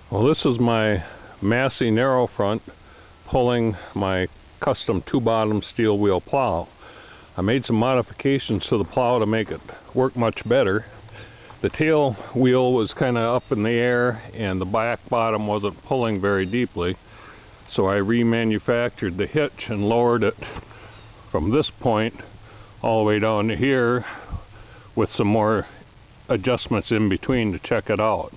Well, this is my Massey narrow front pulling my custom 2-bottom steel wheel plow. I made some modifications to the plow to make it work much better. The tail wheel was kind of up in the air and the back bottom wasn't pulling very deeply, so I remanufactured the hitch and lowered it from this point all the way down to here with some more adjustments in between to check it out.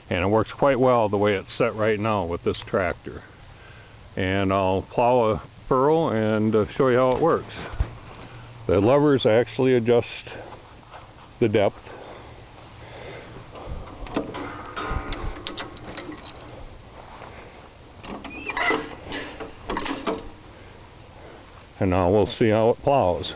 And it works quite well the way it's set right now with this tractor. And I'll plow a furrow and show you how it works. The levers actually adjust the depth. And now we'll see how it plows.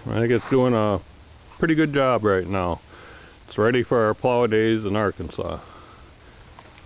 I think it's doing a pretty good job right now. It's ready for our plow days in Arkansas.